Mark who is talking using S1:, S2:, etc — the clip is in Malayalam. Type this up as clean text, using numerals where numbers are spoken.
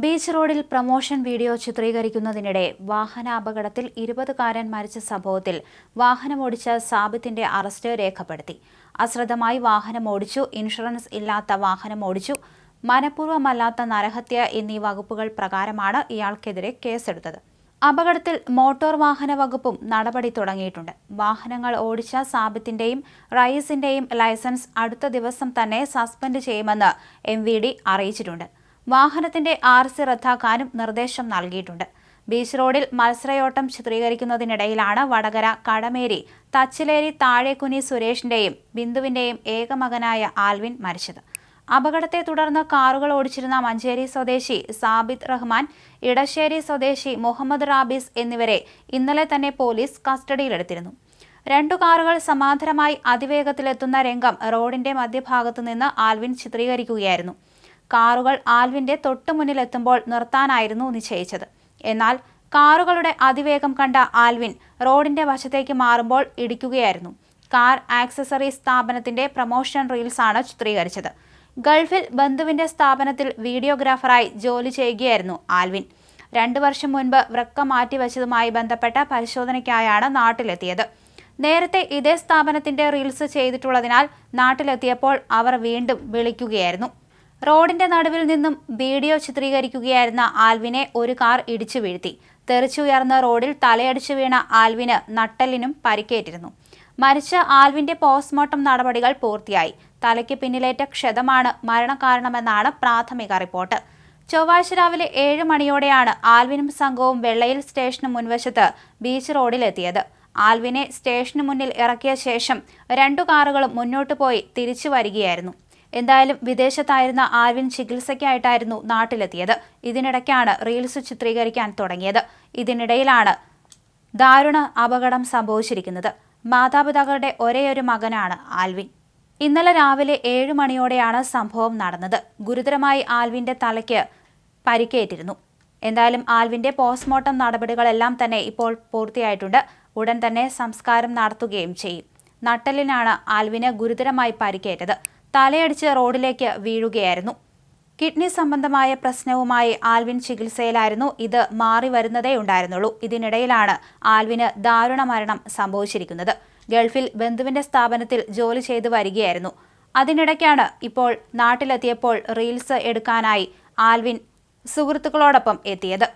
S1: ബീച്ച് റോഡിൽ പ്രമോഷൻ വീഡിയോ ചിത്രീകരിക്കുന്നതിനിടെ വാഹനാപകടത്തിൽ 20കാരൻ മരിച്ച സംഭവത്തിൽ വാഹനമോടിച്ച സാബിത്തിന്റെ അറസ്റ്റ് രേഖപ്പെടുത്തി. അശ്രദ്ധമായി വാഹനമോടിച്ചു, ഇൻഷുറൻസ് ഇല്ലാത്ത വാഹനമോടിച്ചു, മനഃപൂർവ്വമല്ലാത്ത നരഹത്യ എന്നീ വകുപ്പുകൾ പ്രകാരമാണ് ഇയാൾക്കെതിരെ കേസെടുത്തത്. അപകടത്തിൽ മോട്ടോർ വാഹന വകുപ്പും നടപടി തുടങ്ങിയിട്ടുണ്ട്. വാഹനങ്ങൾ ഓടിച്ച സാബിത്തിന്റെയും റയീസിന്റെയും ലൈസൻസ് അടുത്ത ദിവസം തന്നെ സസ്പെൻഡ് ചെയ്യുമെന്ന് MVD അറിയിച്ചിട്ടുണ്ട്. വാഹനത്തിന്റെ RC റദ്ദാക്കാനും നിർദ്ദേശം നൽകിയിട്ടുണ്ട്. ബീച്ച് റോഡിൽ മത്സരയോട്ടം ചിത്രീകരിക്കുന്നതിനിടയിലാണ് വടകര കടമേരി തച്ചിലേരി താഴേക്കുനി സുരേഷിന്റെയും ബിന്ദുവിന്റെയും ഏകമകനായ ആൽവിൻ മരിച്ചത്. അപകടത്തെ തുടർന്ന് കാറുകൾ ഓടിച്ചിരുന്ന മഞ്ചേരി സ്വദേശി സാബിത് റഹ്മാൻ, ഇടശ്ശേരി സ്വദേശി മുഹമ്മദ് റാബീസ് എന്നിവരെ ഇന്നലെ തന്നെ പോലീസ് കസ്റ്റഡിയിലെടുത്തിരുന്നു. 2 കാറുകൾ സമാന്തരമായി അതിവേഗത്തിലെത്തുന്ന രംഗം റോഡിന്റെ മധ്യഭാഗത്തു നിന്ന് ആൽവിൻ ചിത്രീകരിക്കുകയായിരുന്നു. കാറുകൾ ആൽവിന്റെ തൊട്ടുമുന്നിലെത്തുമ്പോൾ നിർത്താനായിരുന്നു നിശ്ചയിച്ചത്. എന്നാൽ കാറുകളുടെ അതിവേഗം കണ്ട ആൽവിൻ റോഡിന്റെ വശത്തേക്ക് മാറുമ്പോൾ ഇടിക്കുകയായിരുന്നു. കാർ ആക്സസറീസ് സ്ഥാപനത്തിന്റെ പ്രമോഷൻ റീൽസാണ് ചിത്രീകരിച്ചത്. ഗൾഫിൽ ബന്ധുവിന്റെ സ്ഥാപനത്തിൽ വീഡിയോഗ്രാഫറായി ജോലി ചെയ്യുകയായിരുന്നു ആൽവിൻ. 2 വർഷം മുൻപ് വൃക്ക മാറ്റിവെച്ചതുമായി ബന്ധപ്പെട്ട പരിശോധനയ്ക്കായാണ് നാട്ടിലെത്തിയത്. നേരത്തെ ഇതേ സ്ഥാപനത്തിന്റെ റീൽസ് ചെയ്തിട്ടുള്ളതിനാൽ നാട്ടിലെത്തിയപ്പോൾ അവർ വീണ്ടും വിളിക്കുകയായിരുന്നു. റോഡിന്റെ നടുവിൽ നിന്നും വീഡിയോ ചിത്രീകരിക്കുകയായിരുന്ന ആൽവിനെ ഒരു കാർ ഇടിച്ചു വീഴ്ത്തി. തെറിച്ചുയർന്ന റോഡിൽ തലയടിച്ചു വീണ ആൽവിന് നട്ടെല്ലിനും പരിക്കേറ്റിരുന്നു. മരിച്ച ആൽവിന്റെ പോസ്റ്റ്മോർട്ടം നടപടികൾ പൂർത്തിയായി. തലയ്ക്ക് പിന്നിലേറ്റ ക്ഷതമാണ് മരണകാരണമെന്നാണ് പ്രാഥമിക റിപ്പോർട്ട്. ചൊവ്വാഴ്ച രാവിലെ 7 മണിയോടെയാണ് ആൽവിനും സംഘവും വെള്ളയിൽ സ്റ്റേഷന് മുൻവശത്ത് ബീച്ച് റോഡിലെത്തിയത്. ആൽവിനെ സ്റ്റേഷന് മുന്നിൽ ഇറക്കിയ ശേഷം 2 കാറുകളും മുന്നോട്ടു പോയി തിരിച്ചു വരികയായിരുന്നു. എന്തായാലും വിദേശത്തായിരുന്ന ആൽവിൻ ചികിത്സയ്ക്കായിട്ടായിരുന്നു നാട്ടിലെത്തിയത്. ഇതിനിടയ്ക്കാണ് റീൽസ് ചിത്രീകരിക്കാൻ തുടങ്ങിയത്. ഇതിനിടയിലാണ് ദാരുണ അപകടം സംഭവിച്ചിരിക്കുന്നത്. മാതാപിതാക്കളുടെ ഒരേയൊരു മകനാണ് ആൽവിൻ. ഇന്നലെ രാവിലെ 7 മണിയോടെയാണ് സംഭവം നടന്നത്. ഗുരുതരമായി ആൽവിന്റെ തലയ്ക്ക് പരിക്കേറ്റിരുന്നു. എന്തായാലും ആൽവിന്റെ പോസ്റ്റ്മോർട്ടം നടപടികളെല്ലാം തന്നെ ഇപ്പോൾ പൂർത്തിയായിട്ടുണ്ട്. ഉടൻ തന്നെ സംസ്കാരം നടത്തുകയും ചെയ്യും. നട്ടെല്ലിനാണ് ആൽവിന് ഗുരുതരമായി പരിക്കേറ്റത്. തലയടിച്ച് റോഡിലേക്ക് വീഴുകയായിരുന്നു. കിഡ്നി സംബന്ധമായ പ്രശ്നവുമായി ആൽവിൻ ചികിത്സയിലായിരുന്നു. ഇത് മാറി വരുന്നതേ ഉണ്ടായിരുന്നുള്ളൂ. ഇതിനിടയിലാണ് ആൽവിന് ദാരുണ മരണം സംഭവിച്ചിരിക്കുന്നത്. ഗൾഫിൽ ബന്ധുവിന്റെ സ്ഥാപനത്തിൽ ജോലി ചെയ്തു വരികയായിരുന്നു. അതിനിടയ്ക്കാണ് ഇപ്പോൾ നാട്ടിലെത്തിയപ്പോൾ റീൽസ് എടുക്കാനായി ആൽവിൻ സുഹൃത്തുക്കളോടൊപ്പം എത്തിയത്.